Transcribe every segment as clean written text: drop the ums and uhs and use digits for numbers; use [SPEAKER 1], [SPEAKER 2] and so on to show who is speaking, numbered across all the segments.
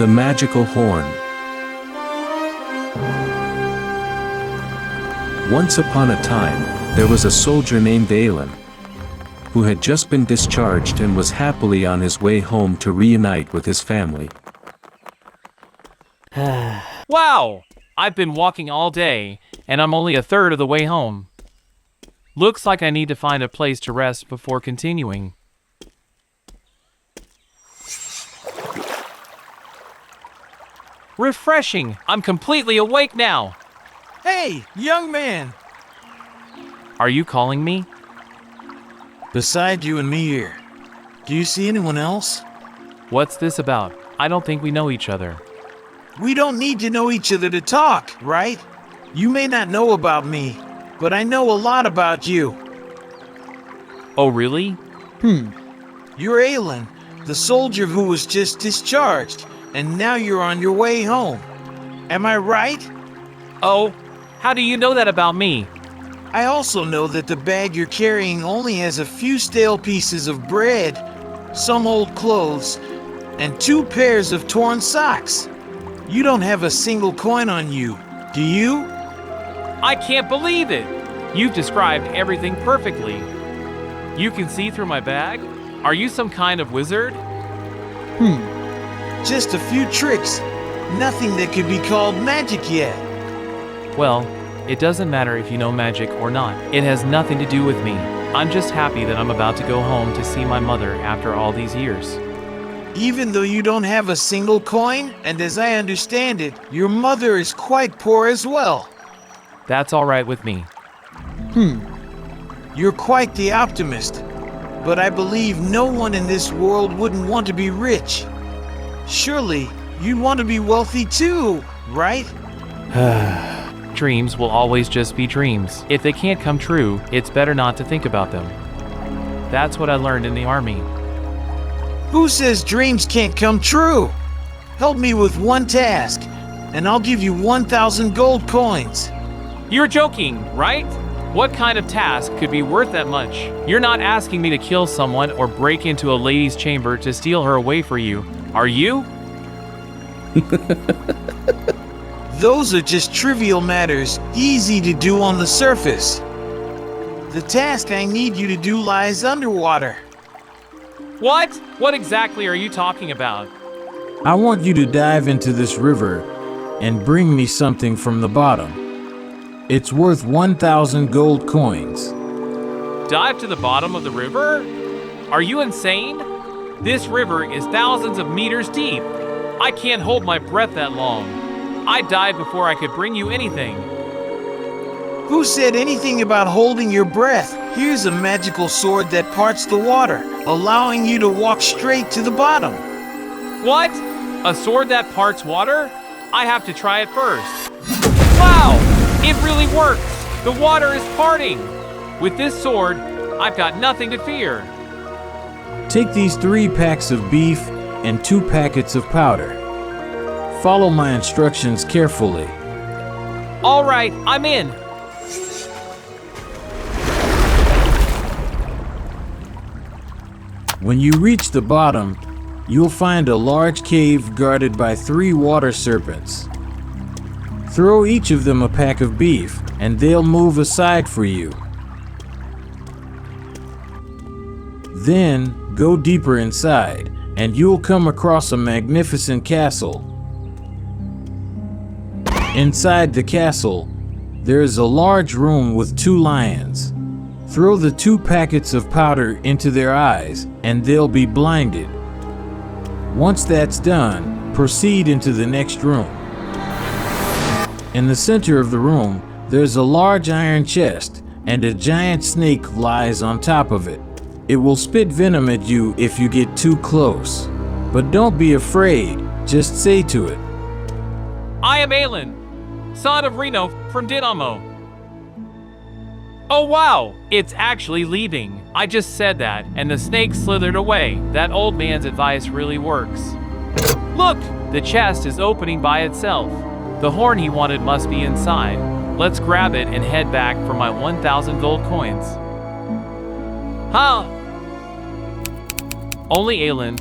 [SPEAKER 1] The Magical Horn. Once upon a time, there was a soldier named Alan, who had just been discharged and was happily on his way home to reunite with his family.
[SPEAKER 2] Wow! I've been walking all day, and I'm only a third of the way home. Looks like I need to find a place to rest before continuing. Refreshing! I'm completely awake now!
[SPEAKER 3] Hey, young man!
[SPEAKER 2] Are you calling me?
[SPEAKER 3] Beside you and me here, do you see anyone else?
[SPEAKER 2] What's this about? I don't think we know each other.
[SPEAKER 3] We don't need to know each other to talk, right? You may not know about me, but I know a lot about you.
[SPEAKER 2] Oh, really?
[SPEAKER 3] You're Alan, the soldier who was just discharged, and now you're on your way home. Am I right?
[SPEAKER 2] Oh, how do you know that about me?
[SPEAKER 3] I also know that the bag you're carrying only has a few stale pieces of bread, some old clothes, and 2 pairs of torn socks. You don't have a single coin on you, do you?
[SPEAKER 2] I can't believe it! You've described everything perfectly. You can see through my bag? Are you some kind of wizard?
[SPEAKER 3] Just a few tricks. Nothing that could be called magic yet.
[SPEAKER 2] Well, it doesn't matter if you know magic or not. It has nothing to do with me. I'm just happy that I'm about to go home to see my mother after all these years.
[SPEAKER 3] Even though you don't have a single coin, and as I understand it, your mother is quite poor as well.
[SPEAKER 2] That's all right with me.
[SPEAKER 3] You're quite the optimist, but I believe no one in this world wouldn't want to be rich. Surely, you'd want to be wealthy too, right?
[SPEAKER 2] Dreams will always just be dreams. If they can't come true, it's better not to think about them. That's what I learned in the army.
[SPEAKER 3] Who says dreams can't come true? Help me with one task, and I'll give you 1,000 gold coins.
[SPEAKER 2] You're joking, right? What kind of task could be worth that much? You're not asking me to kill someone or break into a lady's chamber to steal her away for you, are you?
[SPEAKER 3] Those are just trivial matters, easy to do on the surface. The task I need you to do lies underwater.
[SPEAKER 2] What? What exactly are you talking about?
[SPEAKER 4] I want you to dive into this river and bring me something from the bottom. It's worth 1,000 gold coins.
[SPEAKER 2] Dive to the bottom of the river? Are you insane? This river is thousands of meters deep. I can't hold my breath that long. I died before I could bring you anything.
[SPEAKER 3] Who said anything about holding your breath? Here's a magical sword that parts the water, allowing you to walk straight to the bottom.
[SPEAKER 2] What? A sword that parts water? I have to try it first. Wow! It really works! The water is parting! With this sword, I've got nothing to fear.
[SPEAKER 4] Take these 3 packs of beef and 2 packets of powder. Follow my instructions carefully.
[SPEAKER 2] All right, I'm in.
[SPEAKER 4] When you reach the bottom, you'll find a large cave guarded by 3 water serpents. Throw each of them a pack of beef, and they'll move aside for you. Then, go deeper inside, and you'll come across a magnificent castle. Inside the castle, there is a large room with 2 lions. Throw the 2 packets of powder into their eyes, and they'll be blinded. Once that's done, proceed into the next room. In the center of the room, there's a large iron chest, and a giant snake lies on top of it. It will spit venom at you if you get too close. But don't be afraid, just say to it,
[SPEAKER 2] I am Alan, son of Reno from Dinamo. Oh wow, it's actually leaving. I just said that, and the snake slithered away. That old man's advice really works. Look, the chest is opening by itself. The horn he wanted must be inside. Let's grab it and head back for my 1,000 gold coins. Huh? Only Alan,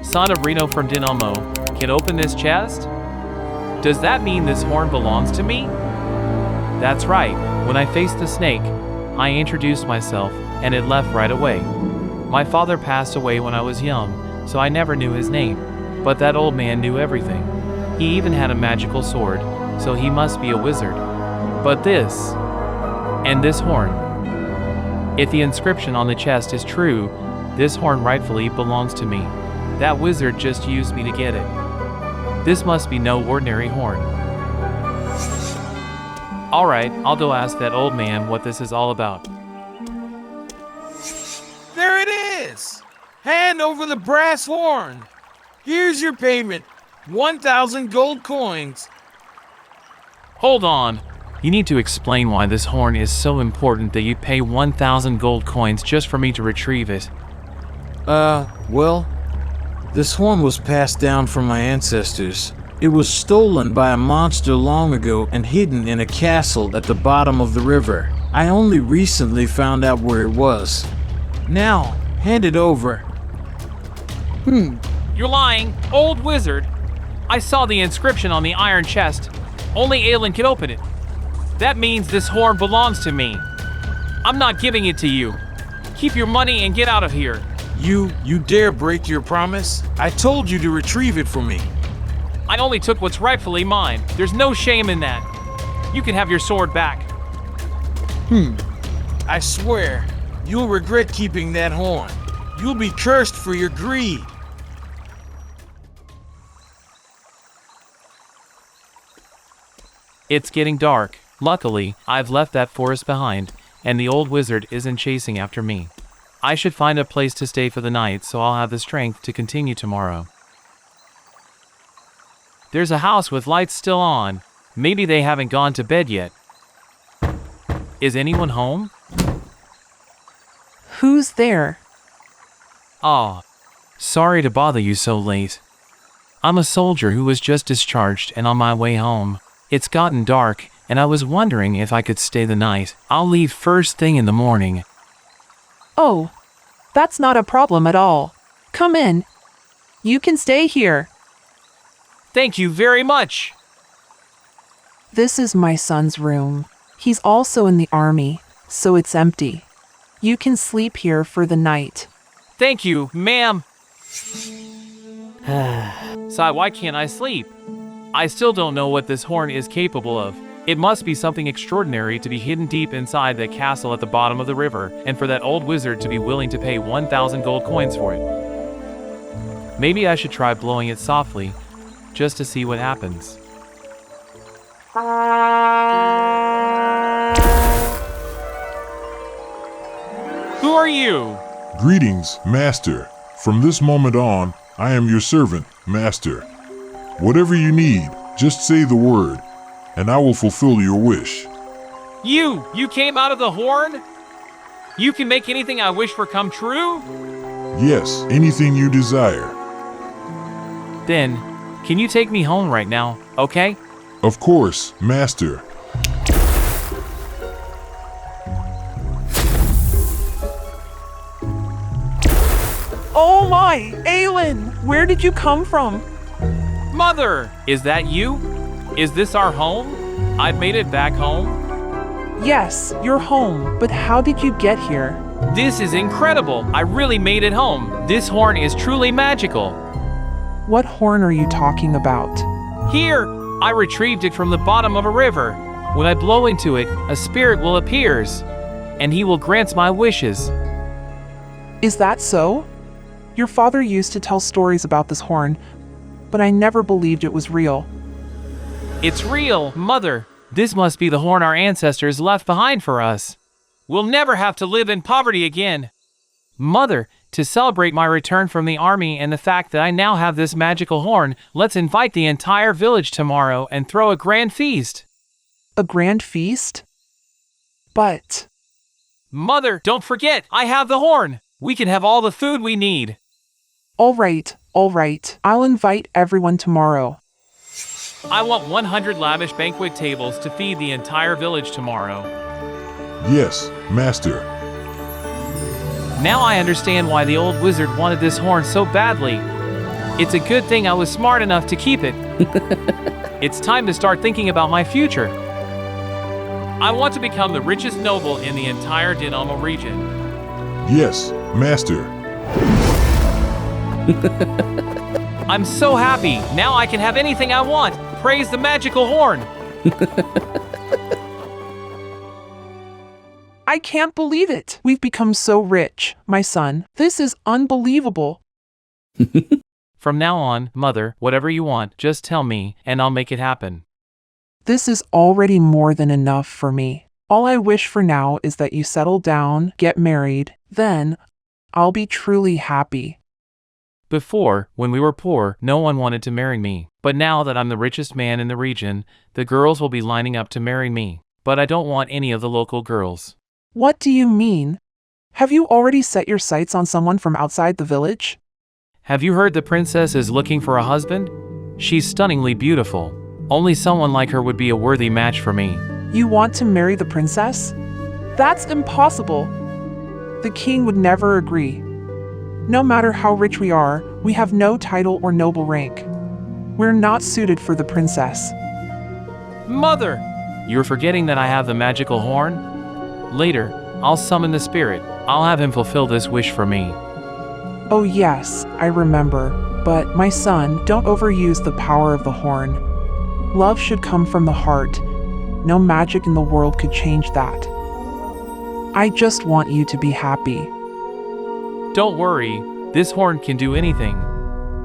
[SPEAKER 2] son of Reno from Dinamo, can open this chest? Does that mean this horn belongs to me? That's right. When I faced the snake, I introduced myself, and it left right away. My father passed away when I was young, so I never knew his name. But that old man knew everything. He even had a magical sword, so he must be a wizard. But this, and this horn. If the inscription on the chest is true, this horn rightfully belongs to me. That wizard just used me to get it. This must be no ordinary horn. Alright, I'll go ask that old man what this is all about.
[SPEAKER 3] There it is! Hand over the brass horn. Here's your payment, 1,000 gold coins.
[SPEAKER 2] Hold on. You need to explain why this horn is so important that you pay 1,000 gold coins just for me to retrieve it.
[SPEAKER 4] Well, this horn was passed down from my ancestors. It was stolen by a monster long ago and hidden in a castle at the bottom of the river. I only recently found out where it was. Now, hand it over.
[SPEAKER 2] You're lying, old wizard. I saw the inscription on the iron chest. Only Aelin can open it. That means this horn belongs to me. I'm not giving it to you. Keep your money and get out of here.
[SPEAKER 3] You dare break your promise? I told you to retrieve it for me.
[SPEAKER 2] I only took what's rightfully mine. There's no shame in that. You can have your sword back.
[SPEAKER 3] I swear, you'll regret keeping that horn. You'll be cursed for your greed.
[SPEAKER 2] It's getting dark. Luckily, I've left that forest behind, and the old wizard isn't chasing after me. I should find a place to stay for the night so I'll have the strength to continue tomorrow. There's a house with lights still on. Maybe they haven't gone to bed yet. Is anyone home?
[SPEAKER 5] Who's there?
[SPEAKER 2] Aw, sorry to bother you so late. I'm a soldier who was just discharged and on my way home. It's gotten dark, and I was wondering if I could stay the night. I'll leave first thing in the morning.
[SPEAKER 5] Oh, that's not a problem at all. Come in. You can stay here.
[SPEAKER 2] Thank you very much.
[SPEAKER 5] This is my son's room. He's also in the army, so it's empty. You can sleep here for the night.
[SPEAKER 2] Thank you, ma'am. Sai, why can't I sleep? I still don't know what this horn is capable of. It must be something extraordinary to be hidden deep inside that castle at the bottom of the river, and for that old wizard to be willing to pay 1,000 gold coins for it. Maybe I should try blowing it softly, just to see what happens. Who are you?
[SPEAKER 6] Greetings, Master. From this moment on, I am your servant, Master. Whatever you need, just say the word, and I will fulfill your wish.
[SPEAKER 2] You came out of the horn? You can make anything I wish for come true?
[SPEAKER 6] Yes, anything you desire.
[SPEAKER 2] Then, can you take me home right now, okay?
[SPEAKER 6] Of course, Master.
[SPEAKER 5] Oh my, Aelin, where did you come from?
[SPEAKER 2] Mother, is that you? Is this our home? I've made it back home.
[SPEAKER 5] Yes, you're home, but how did you get here?
[SPEAKER 2] This is incredible. I really made it home. This horn is truly magical.
[SPEAKER 5] What horn are you talking about?
[SPEAKER 2] Here, I retrieved it from the bottom of a river. When I blow into it, a spirit will appear, and he will grant my wishes.
[SPEAKER 5] Is that so? Your father used to tell stories about this horn, but I never believed it was real.
[SPEAKER 2] It's real, Mother. This must be the horn our ancestors left behind for us. We'll never have to live in poverty again. Mother, to celebrate my return from the army and the fact that I now have this magical horn, let's invite the entire village tomorrow and throw a grand feast.
[SPEAKER 5] A grand feast? But...
[SPEAKER 2] Mother, don't forget, I have the horn. We can have all the food we need.
[SPEAKER 5] All right. I'll invite everyone tomorrow.
[SPEAKER 2] I want 100 lavish banquet tables to feed the entire village tomorrow.
[SPEAKER 6] Yes, Master.
[SPEAKER 2] Now I understand why the old wizard wanted this horn so badly. It's a good thing I was smart enough to keep it. It's time to start thinking about my future. I want to become the richest noble in the entire Dynamo region.
[SPEAKER 6] Yes, Master.
[SPEAKER 2] I'm so happy. Now I can have anything I want. Praise the magical horn.
[SPEAKER 5] I can't believe it. We've become so rich, my son. This is unbelievable.
[SPEAKER 2] From now on, Mother, whatever you want, just tell me, and I'll make it happen.
[SPEAKER 5] This is already more than enough for me. All I wish for now is that you settle down, get married, then I'll be truly happy.
[SPEAKER 2] Before, when we were poor, no one wanted to marry me. But now that I'm the richest man in the region, the girls will be lining up to marry me. But I don't want any of the local girls.
[SPEAKER 5] What do you mean? Have you already set your sights on someone from outside the village?
[SPEAKER 2] Have you heard the princess is looking for a husband? She's stunningly beautiful. Only someone like her would be a worthy match for me.
[SPEAKER 5] You want to marry the princess? That's impossible. The king would never agree. No matter how rich we are, we have no title or noble rank. We're not suited for the princess.
[SPEAKER 2] Mother! You're forgetting that I have the magical horn? Later, I'll summon the spirit. I'll have him fulfill this wish for me.
[SPEAKER 5] Oh yes, I remember. But my son, don't overuse the power of the horn. Love should come from the heart. No magic in the world could change that. I just want you to be happy.
[SPEAKER 2] Don't worry, this horn can do anything.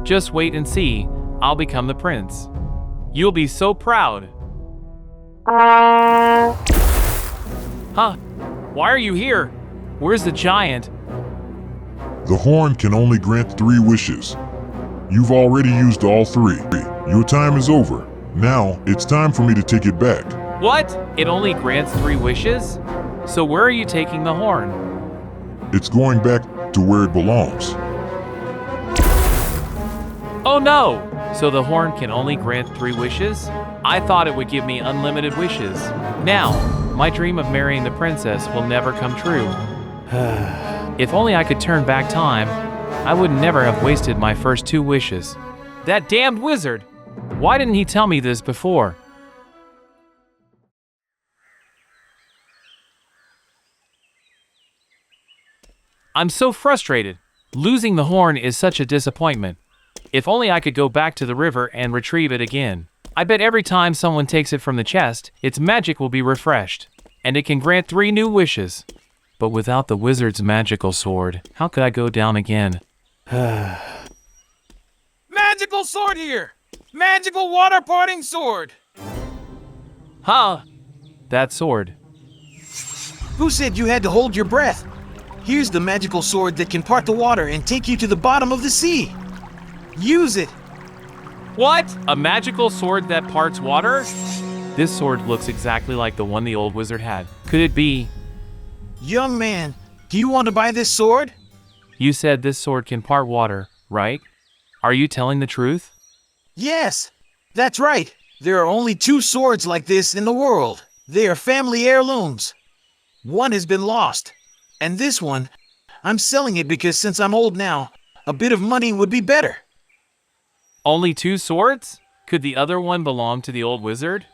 [SPEAKER 2] Just wait and see, I'll become the prince. You'll be so proud. Huh? Why are you here? Where's the giant?
[SPEAKER 6] The horn can only grant 3 wishes. You've already used all 3. Your time is over. Now, it's time for me to take it back.
[SPEAKER 2] What? It only grants 3 wishes? So where are you taking the horn?
[SPEAKER 6] It's going back to where it belongs.
[SPEAKER 2] Oh no! So the horn can only grant 3 wishes? I thought it would give me unlimited wishes. Now, my dream of marrying the princess will never come true. If only I could turn back time, I would never have wasted my first 2 wishes. That damned wizard! Why didn't he tell me this before? I'm so frustrated. Losing the horn is such a disappointment. If only I could go back to the river and retrieve it again. I bet every time someone takes it from the chest, its magic will be refreshed, and it can grant 3 new wishes. But without the wizard's magical sword, how could I go down again?
[SPEAKER 3] Magical sword here! Magical water parting sword!
[SPEAKER 2] Huh? That sword.
[SPEAKER 3] Who said you had to hold your breath? Here's the magical sword that can part the water and take you to the bottom of the sea. Use it!
[SPEAKER 2] What? A magical sword that parts water? This sword looks exactly like the one the old wizard had. Could it be?
[SPEAKER 3] Young man, do you want to buy this sword?
[SPEAKER 2] You said this sword can part water, right? Are you telling the truth?
[SPEAKER 3] Yes, that's right. There are only 2 swords like this in the world. They are family heirlooms. One has been lost. And this one, I'm selling it because since I'm old now, a bit of money would be better.
[SPEAKER 2] Only 2 swords? Could the other one belong to the old wizard?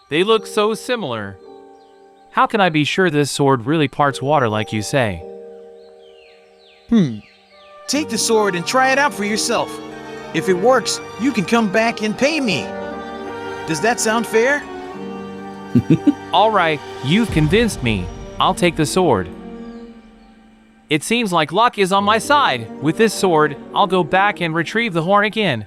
[SPEAKER 2] They look so similar. How can I be sure this sword really parts water like you say?
[SPEAKER 3] Take the sword and try it out for yourself. If it works, you can come back and pay me. Does that sound fair?
[SPEAKER 2] All right, you've convinced me. I'll take the sword. It seems like luck is on my side. With this sword, I'll go back and retrieve the horn again.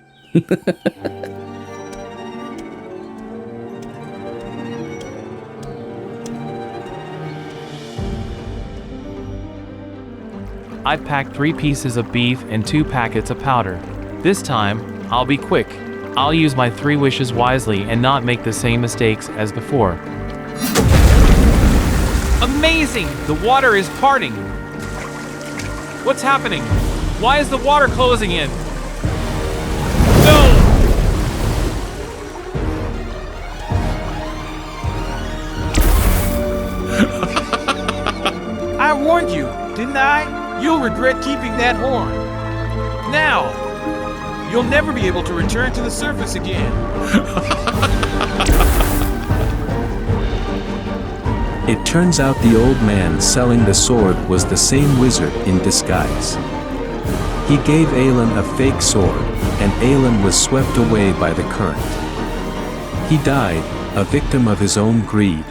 [SPEAKER 2] I've packed 3 pieces of beef and 2 packets of powder. This time, I'll be quick. I'll use my 3 wishes wisely and not make the same mistakes as before. Amazing! The water is parting. What's happening? Why is the water closing in? No!
[SPEAKER 3] I warned you, didn't I? You'll regret keeping that horn. Now, You'll never be able to return to the surface again.
[SPEAKER 1] It turns out the old man selling the sword was the same wizard in disguise. He gave Aelin a fake sword, and Aelin was swept away by the current. He died, a victim of his own greed.